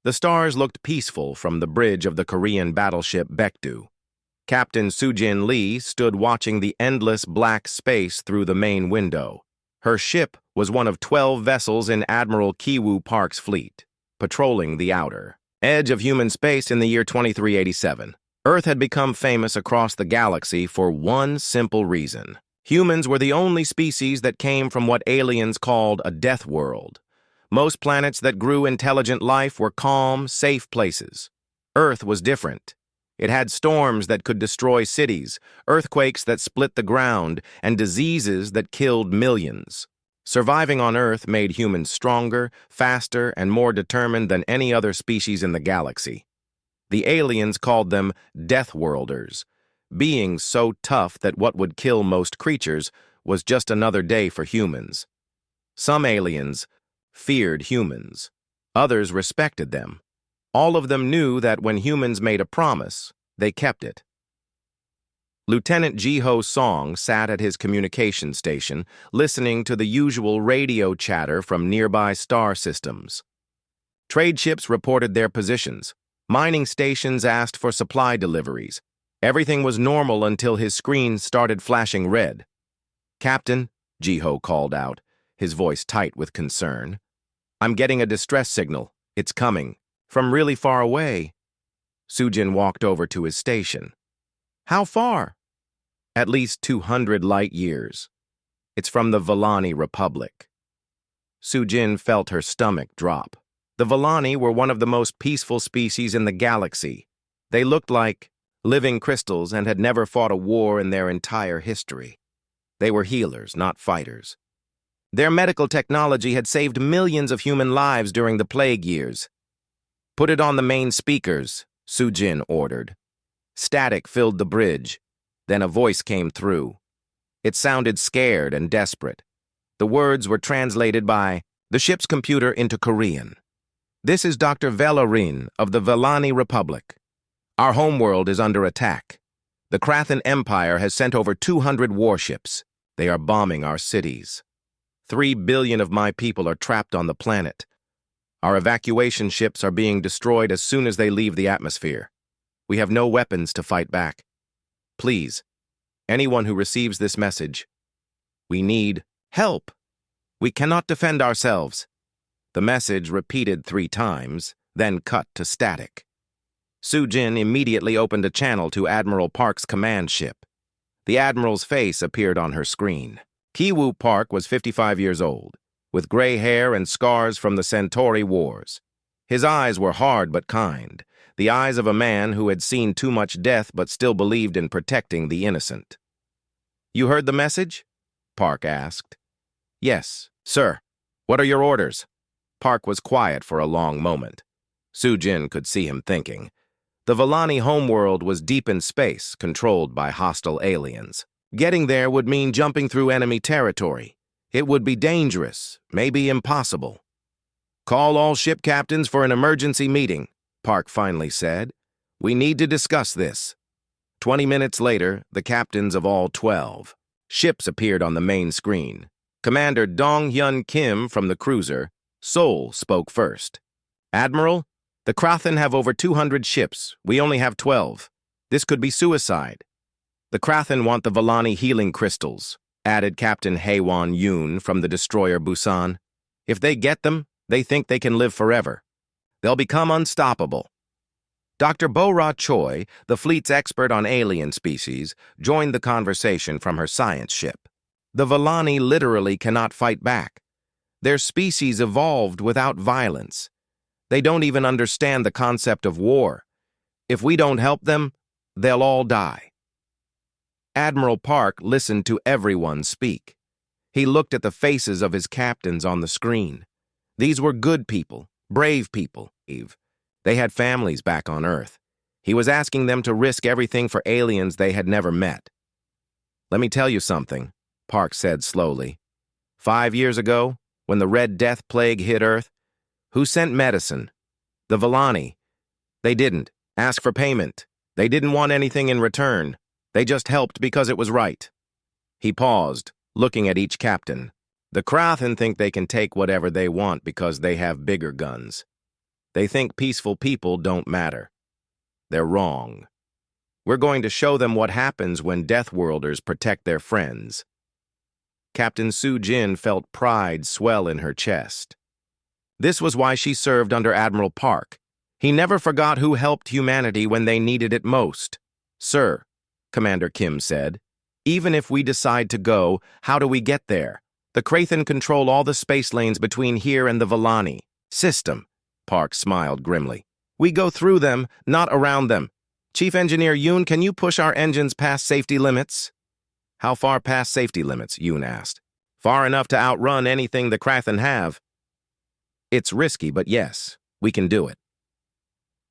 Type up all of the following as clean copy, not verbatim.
The stars looked peaceful from the bridge of the Korean battleship Baekdu. Captain Soo-jin Lee stood watching the endless black space through the main window. Her ship was one of 12 vessels in Admiral Ki-woo Park's fleet, patrolling the outer edge of human space in the year 2387. Earth had become famous across the galaxy for one simple reason. Humans were the only species that came from what aliens called a death world. Most planets that grew intelligent life were calm, safe places. Earth was different. It had storms that could destroy cities, earthquakes that split the ground, and diseases that killed millions. Surviving on Earth made humans stronger, faster, and more determined than any other species in the galaxy. The aliens called them Deathworlders, beings so tough that what would kill most creatures was just another day for humans. Some aliens feared humans. Others respected them. All of them knew that when humans made a promise, they kept it. Lieutenant Ji-ho Song sat at his communication station, listening to the usual radio chatter from nearby star systems. Trade ships reported their positions. Mining stations asked for supply deliveries. Everything was normal until his screen started flashing red. "Captain," Ji-ho called out, his voice tight with concern. "I'm getting a distress signal. It's coming. From really far away." Soo-jin walked over to his station. "How far?" "At least 200 light years. It's from the Valani Republic." Soo-jin felt her stomach drop. The Valani were one of the most peaceful species in the galaxy. They looked like living crystals and had never fought a war in their entire history. They were healers, not fighters. Their medical technology had saved millions of human lives during the plague years. "Put it on the main speakers," Soo-jin ordered. Static filled the bridge. Then a voice came through. It sounded scared and desperate. The words were translated by the ship's computer into Korean. "This is Dr. Velarin of the Valani Republic. Our homeworld is under attack. The Krathan Empire has sent over 200 warships. They are bombing our cities. 3 billion of my people are trapped on the planet. Our evacuation ships are being destroyed as soon as they leave the atmosphere. We have no weapons to fight back. Please, anyone who receives this message, we need help. We cannot defend ourselves." The message repeated 3 times, then cut to static. Soo-jin immediately opened a channel to Admiral Park's command ship. The Admiral's face appeared on her screen. Ki-woo Park was 55 years old, with gray hair and scars from the Centauri Wars. His eyes were hard but kind, the eyes of a man who had seen too much death but still believed in protecting the innocent. "You heard the message?" Park asked. "Yes, sir. What are your orders?" Park was quiet for a long moment. Soo-jin could see him thinking. The Valani homeworld was deep in space, controlled by hostile aliens. Getting there would mean jumping through enemy territory. It would be dangerous, maybe impossible. "Call all ship captains for an emergency meeting," Park finally said. "We need to discuss this." 20 minutes later, the captains of all 12 ships appeared on the main screen. Commander Dong-hyun Kim from the cruiser, Seoul, spoke first. "Admiral, the Krathan have over 200 ships. We only have 12. This could be suicide." "The Krathan want the Valani healing crystals," added Captain Haewon Yoon from the destroyer Busan. "If they get them, they think they can live forever. They'll become unstoppable." Dr. Bo-ra Choi, the fleet's expert on alien species, joined the conversation from her science ship. "The Valani literally cannot fight back. Their species evolved without violence. They don't even understand the concept of war. If we don't help them, they'll all die." Admiral Park listened to everyone speak. He looked at the faces of his captains on the screen. These were good people, brave people. They had families back on Earth. He was asking them to risk everything for aliens they had never met. "Let me tell you something," Park said slowly. 5 years ago, when the Red Death plague hit Earth, who sent medicine? The Valani. They didn't ask for payment. They didn't want anything in return. They just helped because it was right." He paused, looking at each captain. "The Krathan think they can take whatever they want because they have bigger guns. They think peaceful people don't matter. They're wrong. We're going to show them what happens when Deathworlders protect their friends. Captain Sujin felt pride swell in her chest. This was why she served under Admiral Park. He never forgot who helped humanity when they needed it most. "Sir," Commander Kim said, "even if we decide to go, how do we get there? The Krathen control all the space lanes between here and the Vellani system." Park smiled grimly. "We go through them, not around them. Chief Engineer Yoon, can you push our engines past safety limits?" "How far past safety limits?" Yoon asked. "Far enough to outrun anything the Krathen have." "It's risky, but yes, we can do it."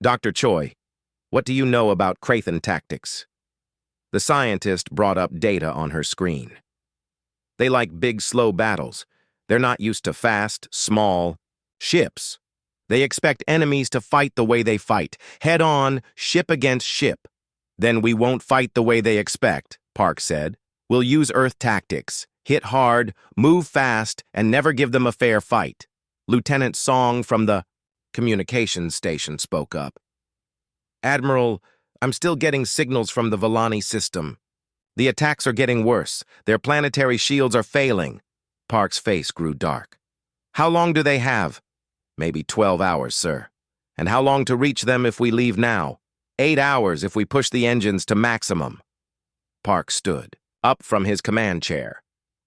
"Dr. Choi, what do you know about Krathen tactics?" The scientist brought up data on her screen. "They like big, slow battles. They're not used to fast, small ships. They expect enemies to fight the way they fight, head on, ship against ship. Then we won't fight the way they expect," Park said. "We'll use Earth tactics, hit hard, move fast, and never give them a fair fight." Lieutenant Song from the communications station spoke up. "Admiral, I'm still getting signals from the Vellani system. The attacks are getting worse. Their planetary shields are failing." Park's face grew dark. "How long do they have?" "Maybe 12 hours, sir." "And how long to reach them if we leave now?" 8 hours if we push the engines to maximum." Park stood, up from his command chair.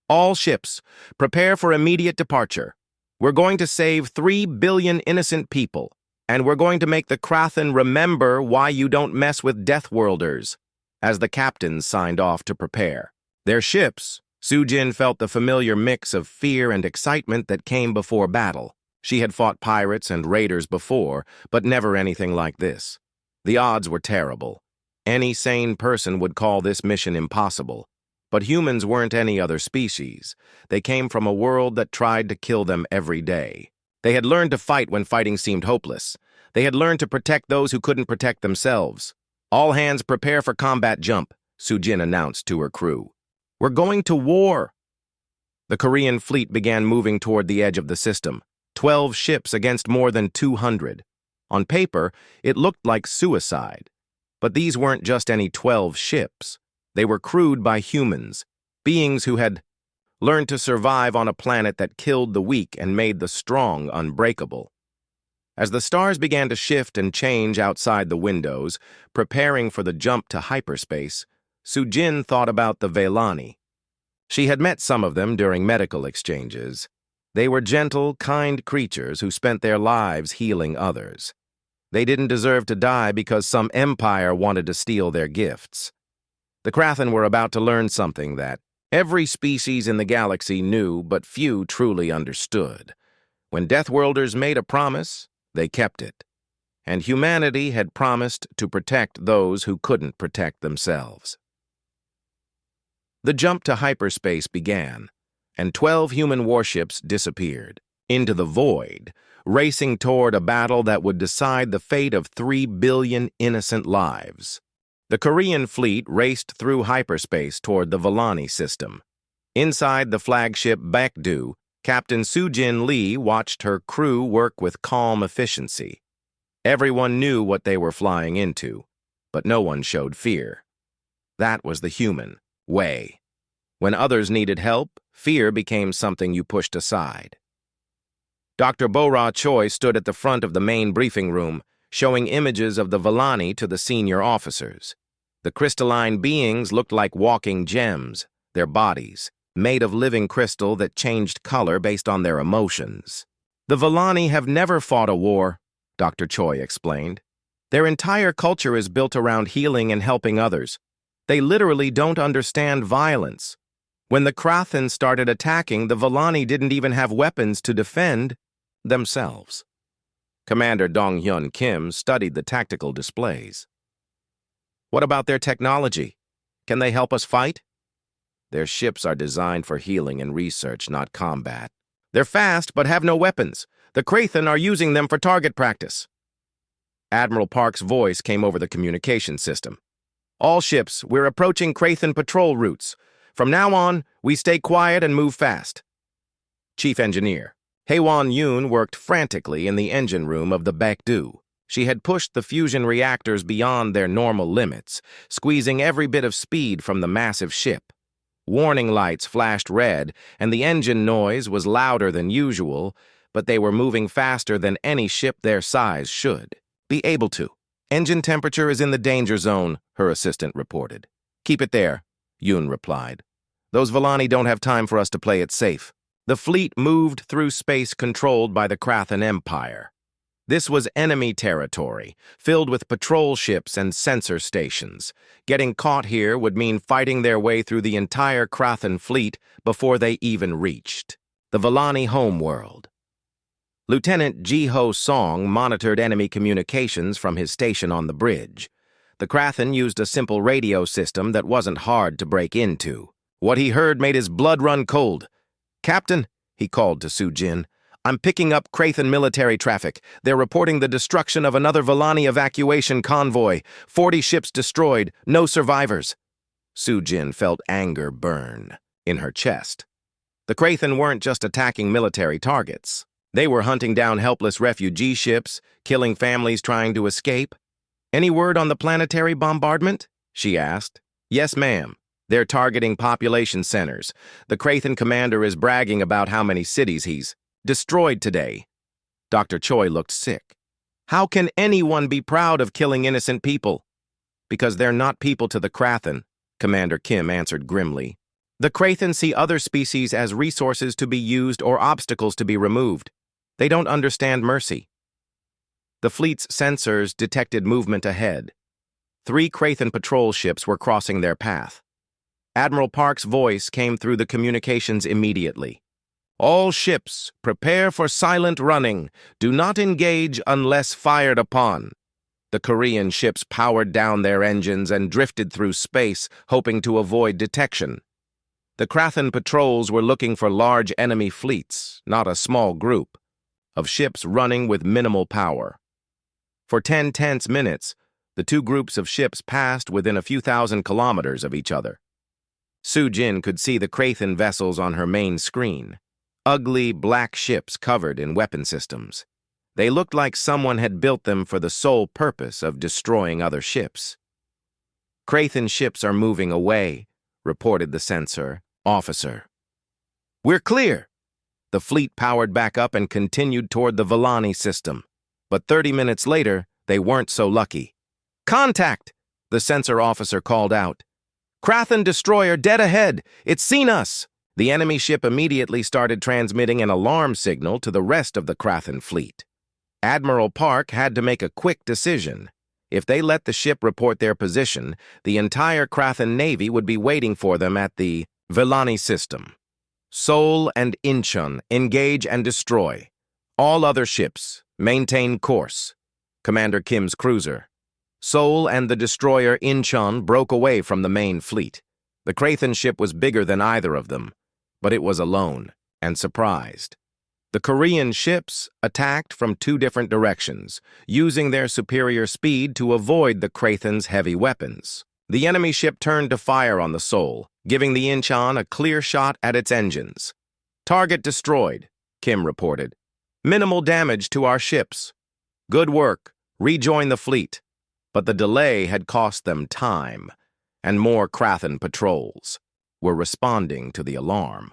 "All ships, prepare for immediate departure. We're going to save 3 billion innocent people, and we're going to make the Krathen remember why you don't mess with Deathworlders." As the captains signed off to prepare their ships, Sujin felt the familiar mix of fear and excitement that came before battle. She had fought pirates and raiders before, but never anything like this. The odds were terrible. Any sane person would call this mission impossible. But humans weren't any other species. They came from a world that tried to kill them every day. They had learned to fight when fighting seemed hopeless. They had learned to protect those who couldn't protect themselves. "All hands prepare for combat jump," Sujin announced to her crew. "We're going to war." The Korean fleet began moving toward the edge of the system. 12 ships against more than 200. On paper, it looked like suicide. But these weren't just any 12 ships. They were crewed by humans, beings who had learned to survive on a planet that killed the weak and made the strong unbreakable. As the stars began to shift and change outside the windows, preparing for the jump to hyperspace, Sujin thought about the Vellani. She had met some of them during medical exchanges. They were gentle, kind creatures who spent their lives healing others. They didn't deserve to die because some empire wanted to steal their gifts. The Krathen were about to learn something that every species in the galaxy knew, but few truly understood. When Deathworlders made a promise, they kept it. And humanity had promised to protect those who couldn't protect themselves. The jump to hyperspace began, and 12 human warships disappeared into the void, racing toward a battle that would decide the fate of 3 billion innocent lives. The Korean fleet raced through hyperspace toward the Vellani system. Inside the flagship Baekdu, Captain Sujin Lee watched her crew work with calm efficiency. Everyone knew what they were flying into, but no one showed fear. That was the human way. When others needed help, fear became something you pushed aside. Dr. Bo-Ra Choi stood at the front of the main briefing room, showing images of the Vellani to the senior officers. The crystalline beings looked like walking gems, their bodies, made of living crystal that changed color based on their emotions. "The Vellani have never fought a war," Dr. Choi explained. "Their entire culture is built around healing and helping others. They literally don't understand violence. When the Krathen started attacking, the Vellani didn't even have weapons to defend themselves." Commander Dong-hyun Kim studied the tactical displays. "What about their technology? Can they help us fight?" "Their ships are designed for healing and research, not combat. They're fast, but have no weapons. The Krathen are using them for target practice." Admiral Park's voice came over the communication system. "All ships, we're approaching Krathen patrol routes. From now on, we stay quiet and move fast." "Chief Engineer," Haewon Yoon worked frantically in the engine room of the Baekdu. She had pushed the fusion reactors beyond their normal limits, squeezing every bit of speed from the massive ship. Warning lights flashed red, and the engine noise was louder than usual, but they were moving faster than any ship their size should be able to. "Engine temperature is in the danger zone," her assistant reported. "Keep it there," Yoon replied. "Those Vellani don't have time for us to play it safe." The fleet moved through space controlled by the Krathan Empire. This was enemy territory, filled with patrol ships and sensor stations. Getting caught here would mean fighting their way through the entire Krathan fleet before they even reached the Vellani homeworld. Lieutenant Ji-Ho Song monitored enemy communications from his station on the bridge. The Krathan used a simple radio system that wasn't hard to break into. What he heard made his blood run cold. "Captain," he called to Soo-jin, "I'm picking up Krathan military traffic. They're reporting the destruction of another Vellani evacuation convoy. 40 ships destroyed, no survivors." Soo-jin felt anger burn in her chest. The Krathan weren't just attacking military targets. They were hunting down helpless refugee ships, killing families trying to escape. "Any word on the planetary bombardment?" she asked. "Yes, ma'am. They're targeting population centers. The Krathan commander is bragging about how many cities he's destroyed today." Dr. Choi looked sick. "How can anyone be proud of killing innocent people?" "Because they're not people to the Krathan," Commander Kim answered grimly. "The Krathan see other species as resources to be used or obstacles to be removed. They don't understand mercy." The fleet's sensors detected movement ahead. 3 Krathan patrol ships were crossing their path. Admiral Park's voice came through the communications immediately. "All ships, prepare for silent running. Do not engage unless fired upon." The Korean ships powered down their engines and drifted through space, hoping to avoid detection. The Krathan patrols were looking for large enemy fleets, not a small group, of ships running with minimal power. For 10 tense minutes, the 2 groups of ships passed within a few thousand kilometers of each other. Soo-jin could see the Krathan vessels on her main screen. Ugly, black ships covered in weapon systems. They looked like someone had built them for the sole purpose of destroying other ships. "Krathan ships are moving away," reported the sensor officer. "We're clear." The fleet powered back up and continued toward the Vellani system. But 30 minutes later, they weren't so lucky. "Contact!" the sensor officer called out. "Krathan destroyer dead ahead! It's seen us!" The enemy ship immediately started transmitting an alarm signal to the rest of the Krathan fleet. Admiral Park had to make a quick decision. If they let the ship report their position, the entire Krathan Navy would be waiting for them at the Vellani system. "Seoul and Incheon, engage and destroy. All other ships, maintain course." Commander Kim's cruiser. Seoul and the destroyer Incheon broke away from the main fleet. The Krathan ship was bigger than either of them, but it was alone and surprised. The Korean ships attacked from 2 different directions, using their superior speed to avoid the Krathan's heavy weapons. The enemy ship turned to fire on the Seoul, giving the Incheon a clear shot at its engines. "Target destroyed," Kim reported. "Minimal damage to our ships. Good work. Rejoin the fleet." But the delay had cost them time, and more Krathan patrols were responding to the alarm.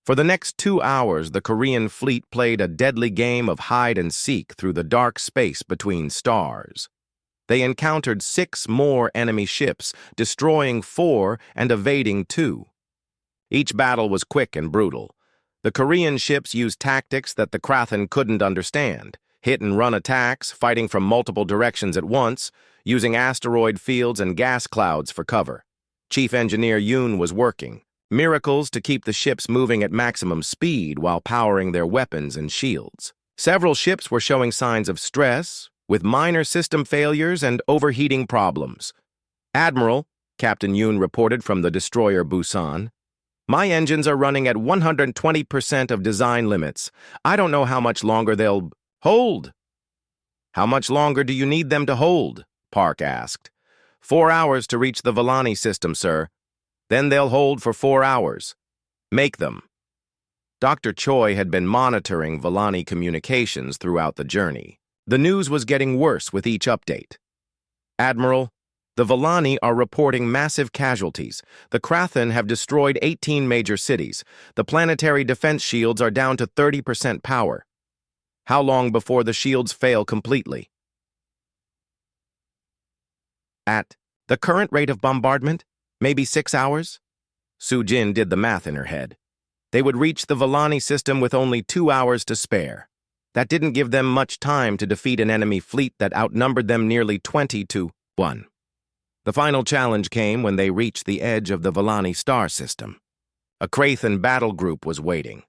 For the next 2 hours, the Korean fleet played a deadly game of hide-and-seek through the dark space between stars. They encountered 6 more enemy ships, destroying 4 and evading 2. Each battle was quick and brutal. The Korean ships used tactics that the Krathan couldn't understand: hit-and-run attacks, fighting from multiple directions at once, using asteroid fields and gas clouds for cover. Chief Engineer Yoon was working miracles to keep the ships moving at maximum speed while powering their weapons and shields. Several ships were showing signs of stress, with minor system failures and overheating problems. "Admiral," Captain Yoon reported from the destroyer Busan, "my engines are running at 120% of design limits. I don't know how much longer they'll hold." "How much longer do you need them to hold?" Park asked. 4 hours to reach the Vellani system, sir. Then they'll hold for 4 hours. Make them." Dr. Choi had been monitoring Villani communications throughout the journey. The news was getting worse with each update. Admiral, the Villani are reporting massive casualties. The Krathen have destroyed 18 major cities. The planetary defense shields are down to 30% power. How long before the shields fail completely? At the current rate of bombardment, maybe 6 hours? Sujin did the math in her head. They would reach the Villani system with only 2 hours to spare. That didn't give them much time to defeat an enemy fleet that outnumbered them nearly 20-1. The final challenge came when they reached the edge of the Villani star system. A Krathen battle group was waiting.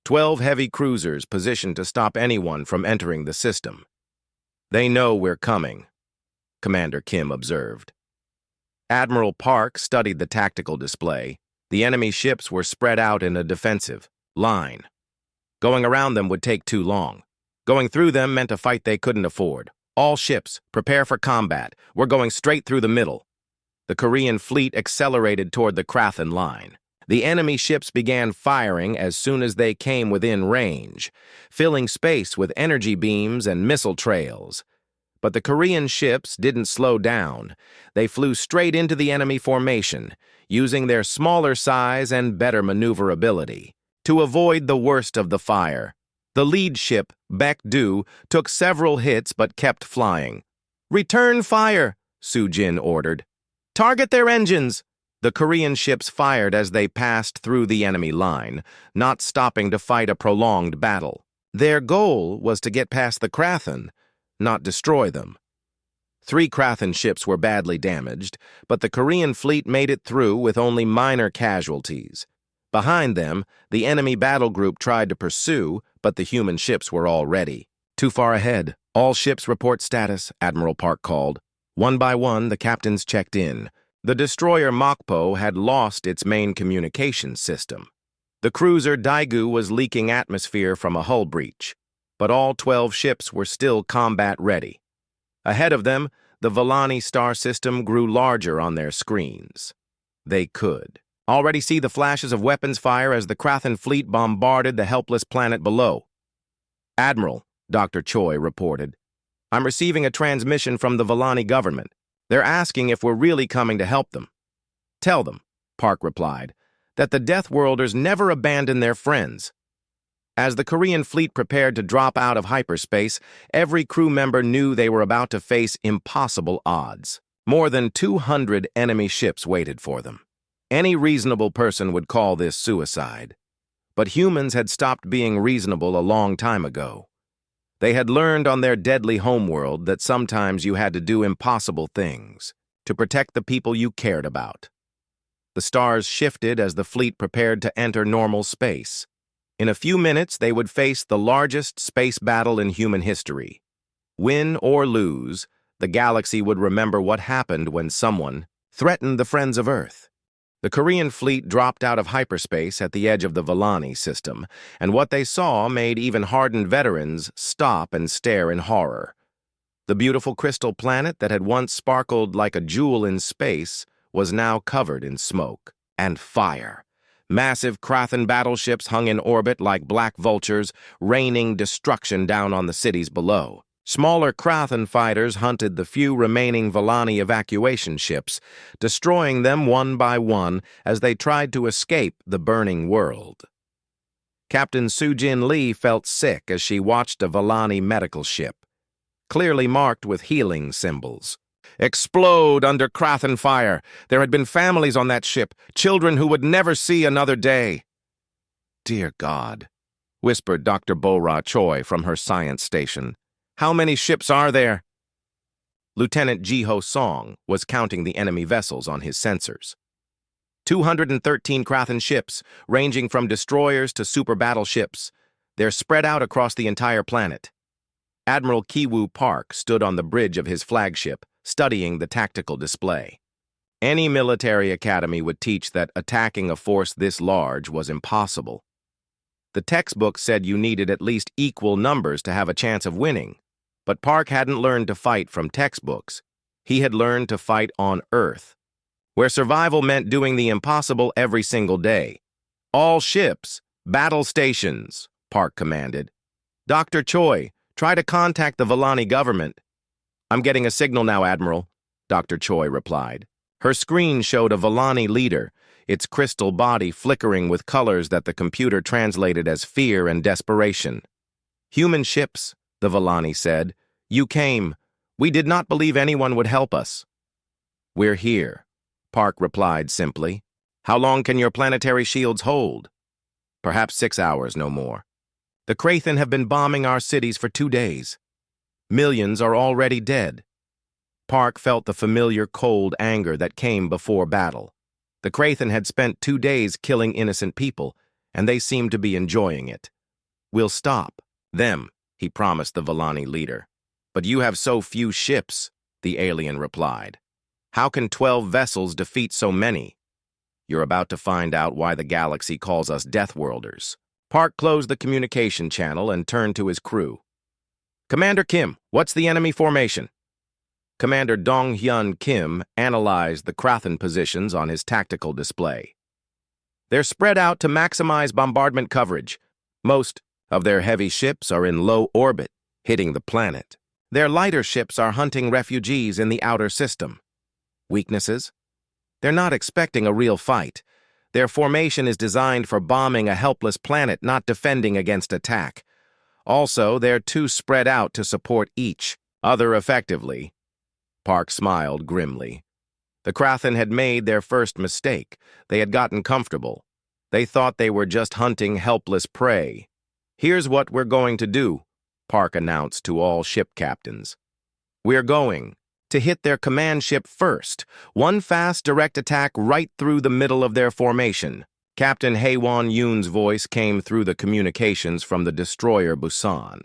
12 heavy cruisers positioned to stop anyone from entering the system. "They know we're coming," Commander Kim observed. Admiral Park studied the tactical display. The enemy ships were spread out in a defensive line. Going around them would take too long. Going through them meant a fight they couldn't afford. "All ships, prepare for combat. We're going straight through the middle." The Korean fleet accelerated toward the Krathen line. The enemy ships began firing as soon as they came within range, filling space with energy beams and missile trails. But the Korean ships didn't slow down. They flew straight into the enemy formation, using their smaller size and better maneuverability to avoid the worst of the fire. The lead ship, Baekdu, took several hits but kept flying. "Return fire," Sujin ordered. "Target their engines." The Korean ships fired as they passed through the enemy line, not stopping to fight a prolonged battle. Their goal was to get past the Krathen, not destroy them. 3 Krathen ships were badly damaged, but the Korean fleet made it through with only minor casualties. Behind them, the enemy battle group tried to pursue, but the human ships were already too far ahead. "All ships report status," Admiral Park called. One by one, the captains checked in. The destroyer Mokpo had lost its main communications system. The cruiser Daegu was leaking atmosphere from a hull breach, but all 12 ships were still combat-ready. Ahead of them, the Villani star system grew larger on their screens. They could already see the flashes of weapons fire as the Krathen fleet bombarded the helpless planet below. "Admiral," Dr. Choi reported, "I'm receiving a transmission from the Villani government. They're asking if we're really coming to help them." "Tell them," Park replied, "that the Deathworlders never abandon their friends." As the Korean fleet prepared to drop out of hyperspace, every crew member knew they were about to face impossible odds. More than 200 enemy ships waited for them. Any reasonable person would call this suicide. But humans had stopped being reasonable a long time ago. They had learned on their deadly homeworld that sometimes you had to do impossible things to protect the people you cared about. The stars shifted as the fleet prepared to enter normal space. In a few minutes, they would face the largest space battle in human history. Win or lose, the galaxy would remember what happened when someone threatened the friends of Earth. The Korean fleet dropped out of hyperspace at the edge of the Villani system, and what they saw made even hardened veterans stop and stare in horror. The beautiful crystal planet that had once sparkled like a jewel in space was now covered in smoke and fire. Massive Krathen battleships hung in orbit like black vultures, raining destruction down on the cities below. Smaller Krathen fighters hunted the few remaining Villani evacuation ships, destroying them one by one as they tried to escape the burning world. Captain Sujin Lee felt sick as she watched a Villani medical ship, clearly marked with healing symbols. "Explode under Krathen fire. There had been families on that ship, children who would never see another day." "Dear God," whispered Dr. Bo-Ra Choi from her science station. "How many ships are there?" Lieutenant Ji-Ho Song was counting the enemy vessels on his sensors. 213 Krathen ships, ranging from destroyers to super battleships. They're spread out across the entire planet. Admiral Kiwoo Park stood on the bridge of his flagship, studying the tactical display. Any military academy would teach that attacking a force this large was impossible. The textbook said you needed at least equal numbers to have a chance of winning. But Park hadn't learned to fight from textbooks. He had learned to fight on Earth, where survival meant doing the impossible every single day. All ships, Battle stations, Park commanded. Dr. Choi, try to contact the Vellani government. I'm getting a signal now, Admiral, Dr. Choi replied. Her screen showed a Vellani leader, its crystal body flickering with colors that the computer translated as fear and desperation. Human ships, the Vellani said. You came. We did not believe anyone would help us. We're here, Park replied simply. How long can your planetary shields hold? Perhaps 6 hours, no more. The Krathen have been bombing our cities for 2 days. Millions are already dead. Park felt the familiar cold anger that came before battle. The Krathen had spent 2 days killing innocent people, and they seemed to be enjoying it. We'll stop them, he promised the Vellani leader. But you have so few ships, the alien replied. How can 12 vessels defeat so many? You're about to find out why the galaxy calls us Deathworlders. Park closed the communication channel and turned to his crew. Commander Kim, what's the enemy formation? Commander Dong-hyun Kim analyzed the Krathen positions on his tactical display. They're spread out to maximize bombardment coverage. Most of their heavy ships are in low orbit, hitting the planet. Their lighter ships are hunting refugees in the outer system. Weaknesses? They're not expecting a real fight. Their formation is designed for bombing a helpless planet, not defending against attack. Also, they're too spread out to support each other effectively. Park smiled grimly. The Krathen had made their first mistake. They had gotten comfortable. They thought they were just hunting helpless prey. Here's what we're going to do, Park announced to all ship captains. We're going to hit their command ship first, one fast direct attack right through the middle of their formation. Captain Haewon Yoon's voice came through the communications from the destroyer Busan.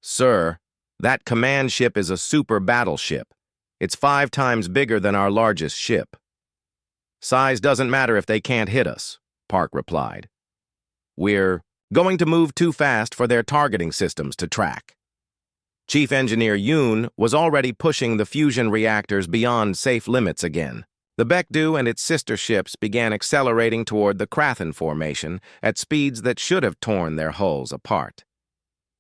Sir, that command ship is a super battleship. It's 5 times bigger than our largest ship. Size doesn't matter if they can't hit us, Park replied. We're going to move too fast for their targeting systems to track. Chief Engineer Yoon was already pushing the fusion reactors beyond safe limits again. The Baekdu and its sister ships began accelerating toward the Krathen formation at speeds that should have torn their hulls apart.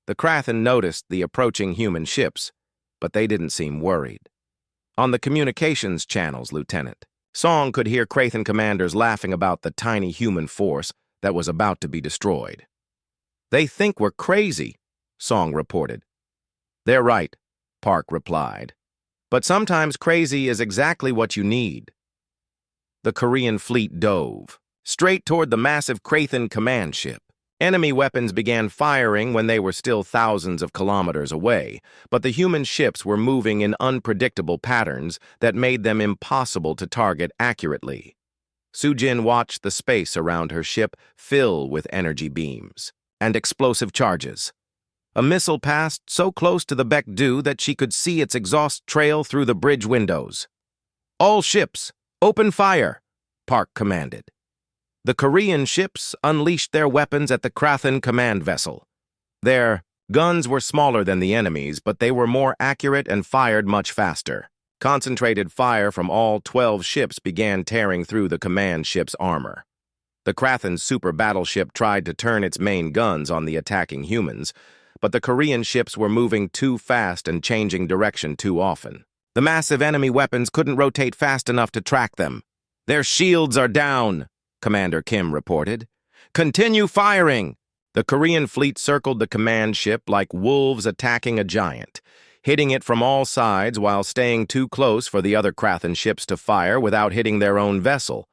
The Krathen noticed the approaching human ships, but they didn't seem worried. On the communications channels, Lieutenant, Song could hear Krathen commanders laughing about the tiny human force that was about to be destroyed. They think we're crazy, Song reported. They're right, Park replied. But sometimes crazy is exactly what you need. The Korean fleet dove straight toward the massive Krathen command ship. Enemy weapons began firing when they were still thousands of kilometers away, but the human ships were moving in unpredictable patterns that made them impossible to target accurately. Sujin watched the space around her ship fill with energy beams and explosive charges. A missile passed so close to the Baekdu that she could see its exhaust trail through the bridge windows. All ships, open fire, Park commanded. The Korean ships unleashed their weapons at the Krathen command vessel. Their guns were smaller than the enemy's, but they were more accurate and fired much faster. Concentrated fire from all 12 ships began tearing through the command ship's armor. The Krathen super battleship tried to turn its main guns on the attacking humans, but the Korean ships were moving too fast and changing direction too often. The massive enemy weapons couldn't rotate fast enough to track them. Their shields are down, Commander Kim reported. Continue firing! The Korean fleet circled the command ship like wolves attacking a giant, hitting it from all sides while staying too close for the other Krathen ships to fire without hitting their own vessel.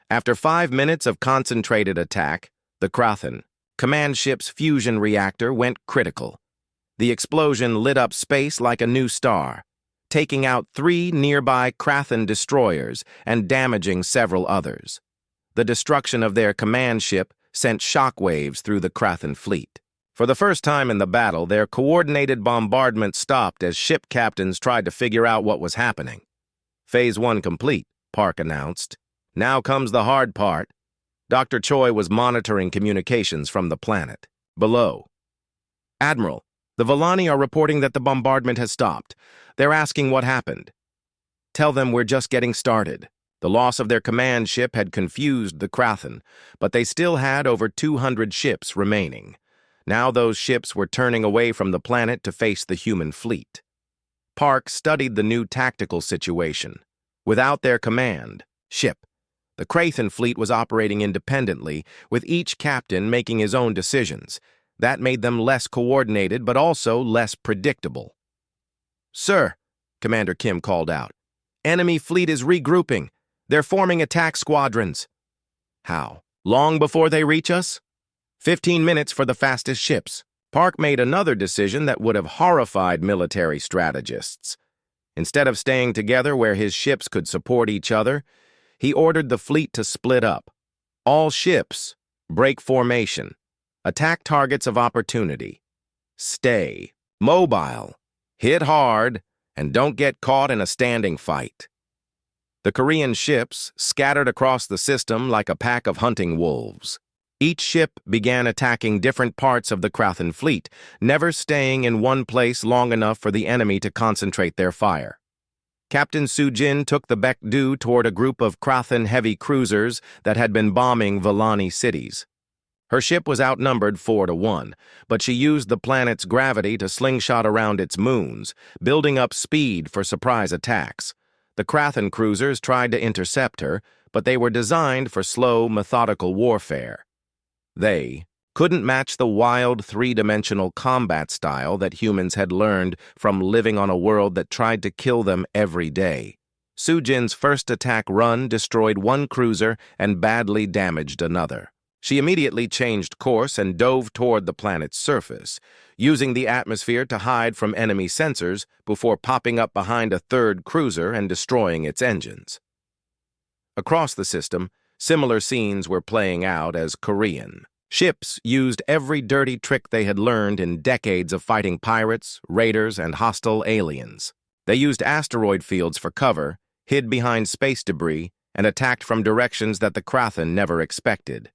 After 5 minutes of concentrated attack, the Krathen command ship's fusion reactor went critical. The explosion lit up space like a new star, taking out 3 nearby Krathen destroyers and damaging several others. The destruction of their command ship sent shockwaves through the Krathen fleet. For the first time in the battle, their coordinated bombardment stopped as ship captains tried to figure out what was happening. Phase 1 complete, Park announced. Now comes the hard part. Dr. Choi was monitoring communications from the planet. Below. Admiral, the Vellani are reporting that the bombardment has stopped. They're asking what happened. Tell them we're just getting started. The loss of their command ship had confused the Krathen, but they still had over 200 ships remaining. Now those ships were turning away from the planet to face the human fleet. Park studied the new tactical situation. Without their command ship, the Krathen fleet was operating independently, with each captain making his own decisions. That made them less coordinated, but also less predictable. "Sir," Commander Kim called out, "enemy fleet is regrouping. They're forming attack squadrons." "How? Long before they reach us?" 15 minutes for the fastest ships. Park made another decision that would have horrified military strategists. Instead of staying together where his ships could support each other, he ordered the fleet to split up. All ships, break formation. Attack targets of opportunity. Stay mobile. Hit hard, and don't get caught in a standing fight. The Korean ships scattered across the system like a pack of hunting wolves. Each ship began attacking different parts of the Krathen fleet, never staying in one place long enough for the enemy to concentrate their fire. Captain Sujin took the Baekdu toward a group of Krathen heavy cruisers that had been bombing Volani cities. Her ship was outnumbered 4-1, but she used the planet's gravity to slingshot around its moons, building up speed for surprise attacks. The Krathen cruisers tried to intercept her, but they were designed for slow, methodical warfare. They couldn't match the wild, three-dimensional combat style that humans had learned from living on a world that tried to kill them every day. Sujin's first attack run destroyed one cruiser and badly damaged another. She immediately changed course and dove toward the planet's surface, using the atmosphere to hide from enemy sensors before popping up behind a third cruiser and destroying its engines. Across the system, similar scenes were playing out as Korean. Ships used every dirty trick they had learned in decades of fighting pirates, raiders, and hostile aliens. They used asteroid fields for cover, hid behind space debris, and attacked from directions that the Krathen never expected.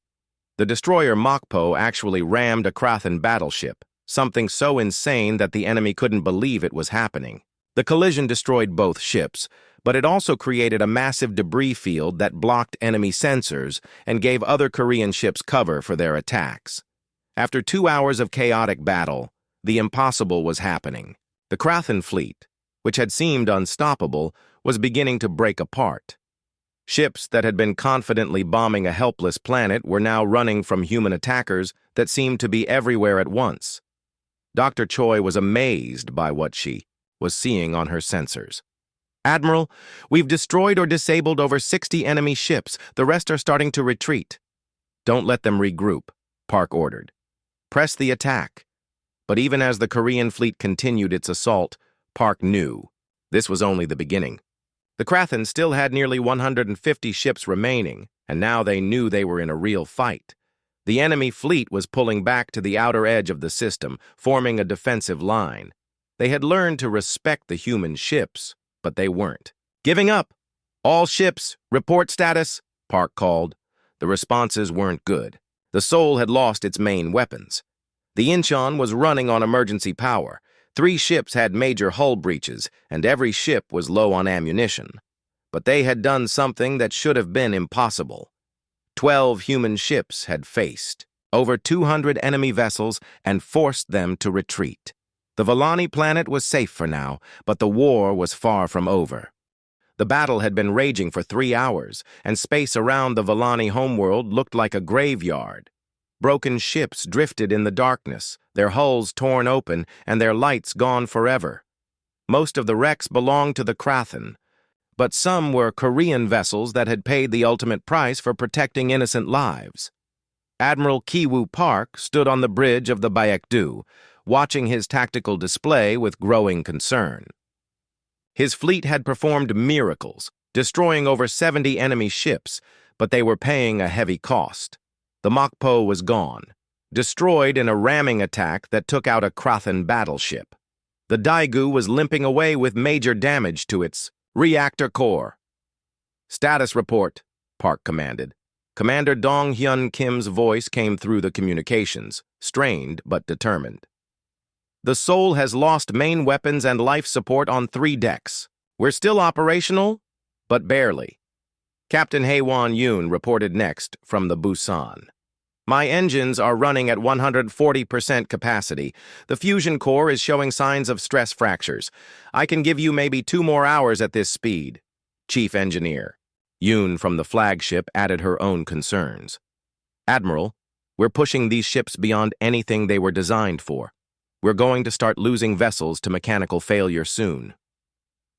The destroyer Mokpo actually rammed a Krathen battleship, something so insane that the enemy couldn't believe it was happening. The collision destroyed both ships, but it also created a massive debris field that blocked enemy sensors and gave other Korean ships cover for their attacks. After 2 hours of chaotic battle, the impossible was happening. The Krathen fleet, which had seemed unstoppable, was beginning to break apart. Ships that had been confidently bombing a helpless planet were now running from human attackers that seemed to be everywhere at once. Dr. Choi was amazed by what she was seeing on her sensors. "Admiral, we've destroyed or disabled over 60 enemy ships. The rest are starting to retreat." "Don't let them regroup," Park ordered. "Press the attack." But even as the Korean fleet continued its assault, Park knew this was only the beginning. The Krathen still had nearly 150 ships remaining, and now they knew they were in a real fight. The enemy fleet was pulling back to the outer edge of the system, forming a defensive line. They had learned to respect the human ships, but they weren't. "Giving up! All ships, report status," Park called. The responses weren't good. The Soul had lost its main weapons. The Incheon was running on emergency power. 3 ships had major hull breaches, and every ship was low on ammunition. But they had done something that should have been impossible. 12 human ships had faced over 200 enemy vessels and forced them to retreat. The Volani planet was safe for now, but the war was far from over. The battle had been raging for 3 hours, and space around the Volani homeworld looked like a graveyard. Broken ships drifted in the darkness, their hulls torn open and their lights gone forever. Most of the wrecks belonged to the Krathen, but some were Korean vessels that had paid the ultimate price for protecting innocent lives. Admiral Kiwoo Park stood on the bridge of the Baekdu, watching his tactical display with growing concern. His fleet had performed miracles, destroying over 70 enemy ships, but they were paying a heavy cost. The Mokpo was gone, destroyed in a ramming attack that took out a Krathen battleship. The Daegu was limping away with major damage to its reactor core. "Status report," Park commanded. Commander Dong Hyun Kim's voice came through the communications, strained but determined. "The Soul has lost main weapons and life support on 3 decks. We're still operational, but barely." Captain Haewon Yoon reported next from the Busan. My engines are running at 140% capacity. The fusion core is showing signs of stress fractures. I can give you maybe 2 more hours at this speed. Chief Engineer. Yoon from the flagship added her own concerns. Admiral, we're pushing these ships beyond anything they were designed for. We're going to start losing vessels to mechanical failure soon.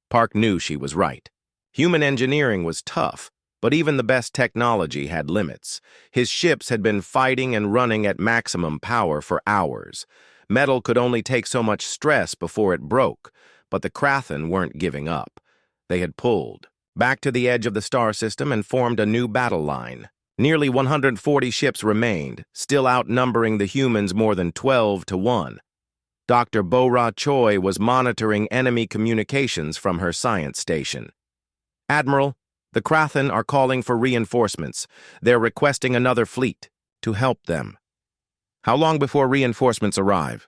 Park knew she was right. Human engineering was tough, but even the best technology had limits. His ships had been fighting and running at maximum power for hours. Metal could only take so much stress before it broke, but the Krathen weren't giving up. They had pulled back to the edge of the star system and formed a new battle line. Nearly 140 ships remained, still outnumbering the humans more than 12 to 1. Dr. Bo-Ra Choi was monitoring enemy communications from her science station. Admiral, the Krathen are calling for reinforcements. They're requesting another fleet to help them. How long before reinforcements arrive?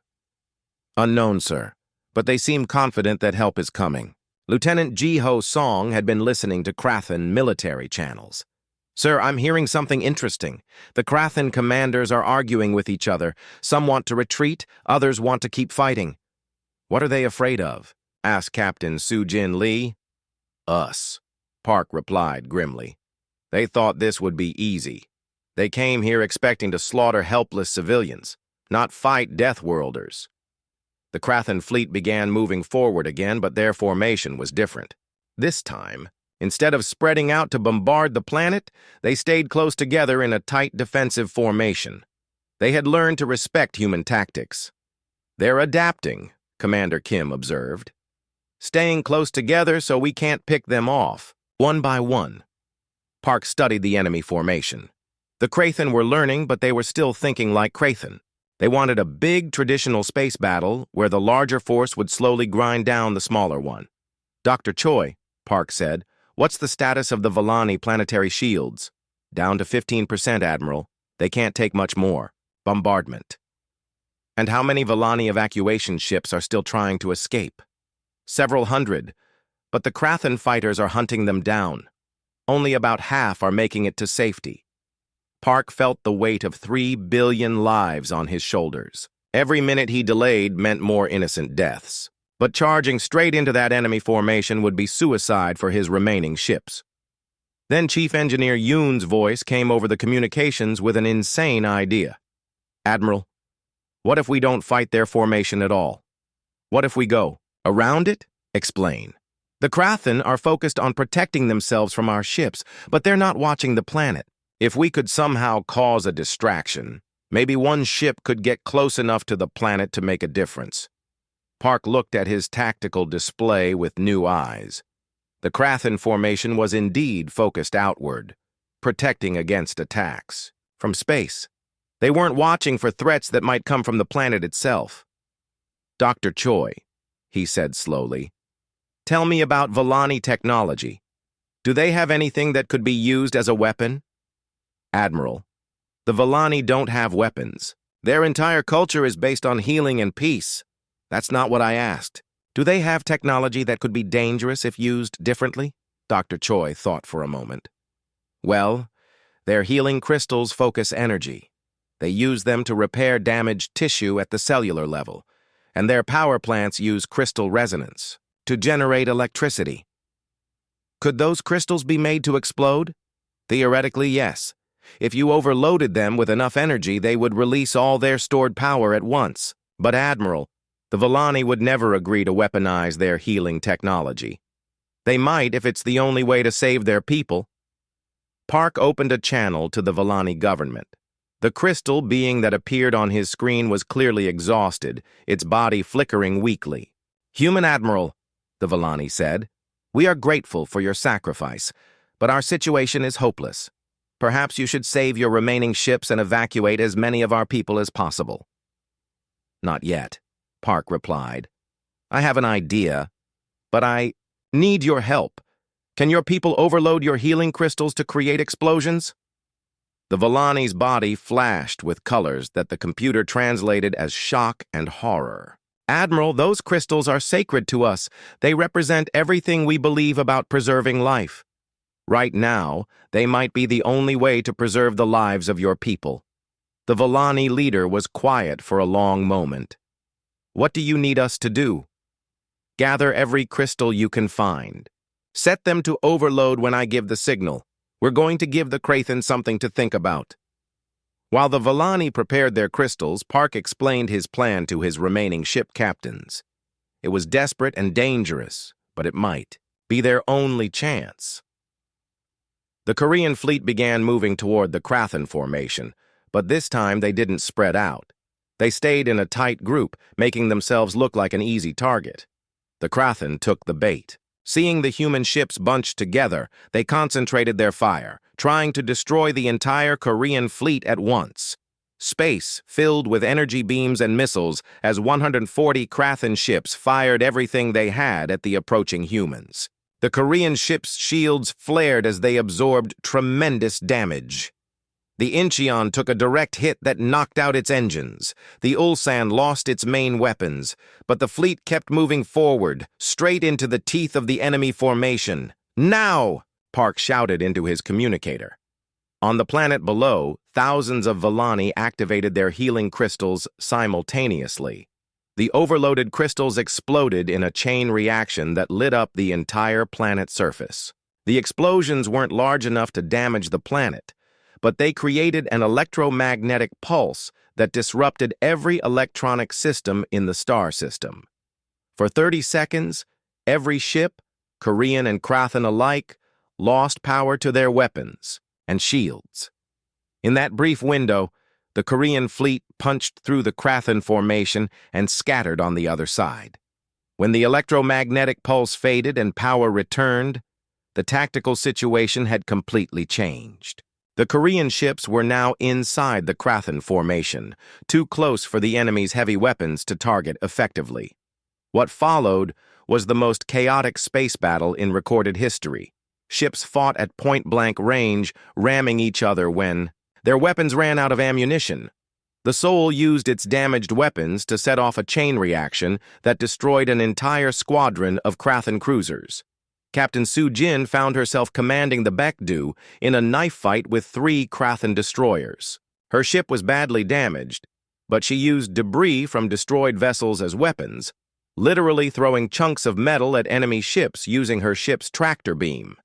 Unknown, sir, but they seem confident that help is coming. Lieutenant Ji-Ho Song had been listening to Krathen military channels. Sir, I'm hearing something interesting. The Krathen commanders are arguing with each other. Some want to retreat, others want to keep fighting. What are they afraid of? Asked Captain Soo-Jin Lee. Us, Park replied grimly. They thought this would be easy. They came here expecting to slaughter helpless civilians, not fight deathworlders. The Krathen fleet began moving forward again, but their formation was different. This time, instead of spreading out to bombard the planet, they stayed close together in a tight defensive formation. They had learned to respect human tactics. They're adapting, Commander Kim observed. Staying close together so we can't pick them off, one by one. Park studied the enemy formation. The Krathen were learning, but they were still thinking like Krathen. They wanted a big traditional space battle where the larger force would slowly grind down the smaller one. Dr. Choi, Park said, what's the status of the Vellani planetary shields? Down to 15%, Admiral. They can't take much more. Bombardment. And how many Vellani evacuation ships are still trying to escape? Several hundred, but the Krathen fighters are hunting them down. Only about half are making it to safety. Park felt the weight of 3 billion lives on his shoulders. Every minute he delayed meant more innocent deaths. But charging straight into that enemy formation would be suicide for his remaining ships. Then Chief Engineer Yoon's voice came over the communications with an insane idea. Admiral, what if we don't fight their formation at all? What if we go around it? Explain. The Krathen are focused on protecting themselves from our ships, but they're not watching the planet. If we could somehow cause a distraction, maybe one ship could get close enough to the planet to make a difference. Park looked at his tactical display with new eyes. The Krathen formation was indeed focused outward, protecting against attacks from space. They weren't watching for threats that might come from the planet itself. Dr. Choi, he said slowly, tell me about Vellani technology. Do they have anything that could be used as a weapon? Admiral, the Vellani don't have weapons. Their entire culture is based on healing and peace. That's not what I asked. Do they have technology that could be dangerous if used differently? Dr. Choi thought for a moment. Well, their healing crystals focus energy. They use them to repair damaged tissue at the cellular level, and their power plants use crystal resonance to generate electricity. Could those crystals be made to explode? Theoretically, yes. If you overloaded them with enough energy, they would release all their stored power at once. But Admiral, the Vellani would never agree to weaponize their healing technology. They might if it's the only way to save their people. Park opened a channel to the Vellani government. The crystal being that appeared on his screen was clearly exhausted, its body flickering weakly. Human Admiral, the Vellani said, we are grateful for your sacrifice, but our situation is hopeless. Perhaps you should save your remaining ships and evacuate as many of our people as possible. Not yet, Park replied. I have an idea, but I need your help. Can your people overload your healing crystals to create explosions? The Vellani's body flashed with colors that the computer translated as shock and horror. Admiral, those crystals are sacred to us. They represent everything we believe about preserving life. Right now, they might be the only way to preserve the lives of your people. The Volani leader was quiet for a long moment. What do you need us to do? Gather every crystal you can find. Set them to overload when I give the signal. We're going to give the Krathen something to think about. While the Volani prepared their crystals, Park explained his plan to his remaining ship captains. It was desperate and dangerous, but it might be their only chance. The Korean fleet began moving toward the Krathen formation, but this time they didn't spread out. They stayed in a tight group, making themselves look like an easy target. The Krathen took the bait. Seeing the human ships bunched together, they concentrated their fire, trying to destroy the entire Korean fleet at once. Space filled with energy beams and missiles as 140 Krathen ships fired everything they had at the approaching humans. The Korean ships' shields flared as they absorbed tremendous damage. The Incheon took a direct hit that knocked out its engines. The Ulsan lost its main weapons, but the fleet kept moving forward, straight into the teeth of the enemy formation. "Now!" Park shouted into his communicator. On the planet below, thousands of Volani activated their healing crystals simultaneously. The overloaded crystals exploded in a chain reaction that lit up the entire planet's surface. The explosions weren't large enough to damage the planet, but they created an electromagnetic pulse that disrupted every electronic system in the star system. For 30 seconds, every ship, Korean and Krathen alike, lost power to their weapons and shields. In that brief window, the Korean fleet punched through the Krathen formation and scattered on the other side. When the electromagnetic pulse faded and power returned, the tactical situation had completely changed. The Korean ships were now inside the Krathen formation, too close for the enemy's heavy weapons to target effectively. What followed was the most chaotic space battle in recorded history. Ships fought at point-blank range, ramming each other when their weapons ran out of ammunition. The Soul used its damaged weapons to set off a chain reaction that destroyed an entire squadron of Krathen cruisers. Captain Soo-jin found herself commanding the Baekdu in a knife fight with 3 Krathen destroyers. Her ship was badly damaged, but she used debris from destroyed vessels as weapons, literally throwing chunks of metal at enemy ships using her ship's tractor beam.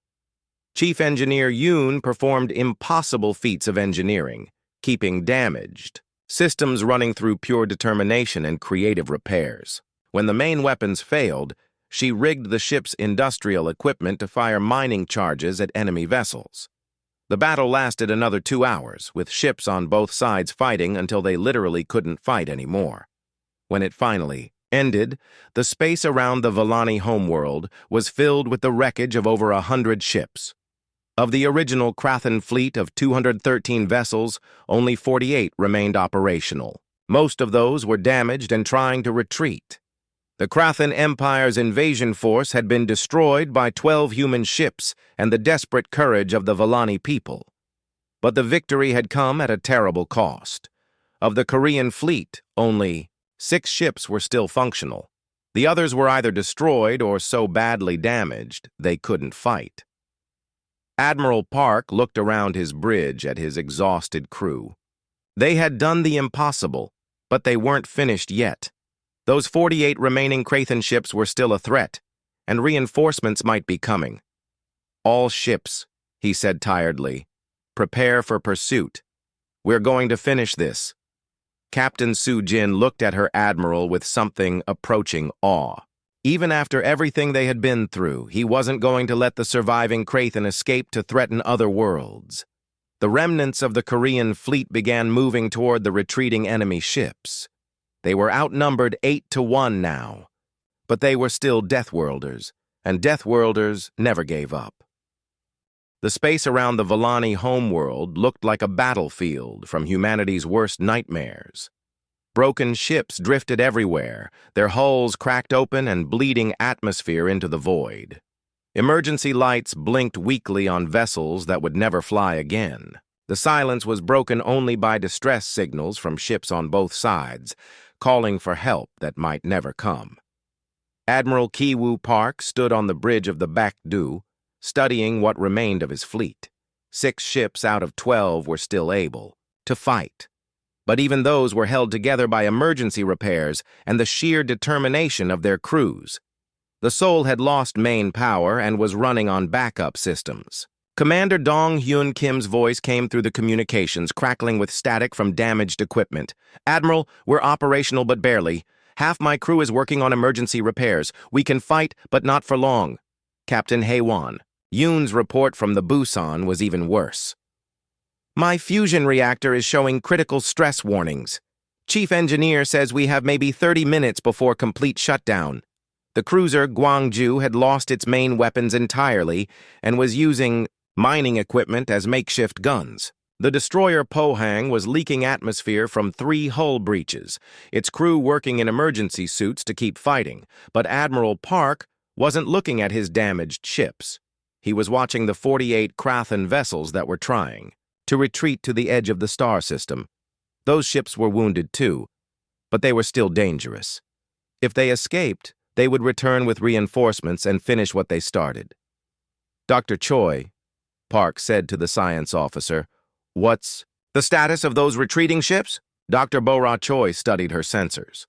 Chief Engineer Yoon performed impossible feats of engineering, keeping damaged systems running through pure determination and creative repairs. When the main weapons failed, she rigged the ship's industrial equipment to fire mining charges at enemy vessels. The battle lasted another 2 hours, with ships on both sides fighting until they literally couldn't fight anymore. When it finally ended, the space around the Volani homeworld was filled with the wreckage of over 100 ships. Of the original Krathen fleet of 213 vessels, only 48 remained operational. Most of those were damaged and trying to retreat. The Krathen Empire's invasion force had been destroyed by 12 human ships and the desperate courage of the Volani people. But the victory had come at a terrible cost. Of the Korean fleet, only 6 ships were still functional. The others were either destroyed or so badly damaged they couldn't fight. Admiral Park looked around his bridge at his exhausted crew. They had done the impossible, but they weren't finished yet. Those 48 remaining Krathen ships were still a threat, and reinforcements might be coming. "All ships," he said tiredly, "prepare for pursuit. We're going to finish this." Captain Soo-jin looked at her admiral with something approaching awe. Even after everything they had been through, he wasn't going to let the surviving Krathen escape to threaten other worlds. The remnants of the Korean fleet began moving toward the retreating enemy ships. They were outnumbered 8-1 now, but they were still Deathworlders, and Deathworlders never gave up. The space around the Volani homeworld looked like a battlefield from humanity's worst nightmares. Broken ships drifted everywhere, their hulls cracked open and bleeding atmosphere into the void. Emergency lights blinked weakly on vessels that would never fly again. The silence was broken only by distress signals from ships on both sides, calling for help that might never come. Admiral Kiwoo Park stood on the bridge of the Baekdu, studying what remained of his fleet. 6 ships out of 12 were still able to fight, but even those were held together by emergency repairs and the sheer determination of their crews. The Sol had lost main power and was running on backup systems. Commander Dong Hyun Kim's voice came through the communications, crackling with static from damaged equipment. "Admiral, we're operational but barely. Half my crew is working on emergency repairs. We can fight, but not for long." Captain Haewon. Yoon's report from the Busan was even worse. "My fusion reactor is showing critical stress warnings. Chief Engineer says we have maybe 30 minutes before complete shutdown." The cruiser Gwangju had lost its main weapons entirely and was using mining equipment as makeshift guns. The destroyer Pohang was leaking atmosphere from 3 hull breaches, its crew working in emergency suits to keep fighting, but Admiral Park wasn't looking at his damaged ships. He was watching the 48 Krathan vessels that were trying to retreat to the edge of the star system. Those ships were wounded too, but they were still dangerous. If they escaped, they would return with reinforcements and finish what they started. "Dr. Choi," Park said to the science officer, "What's the status of those retreating ships?" Dr. Bora Choi studied her sensors.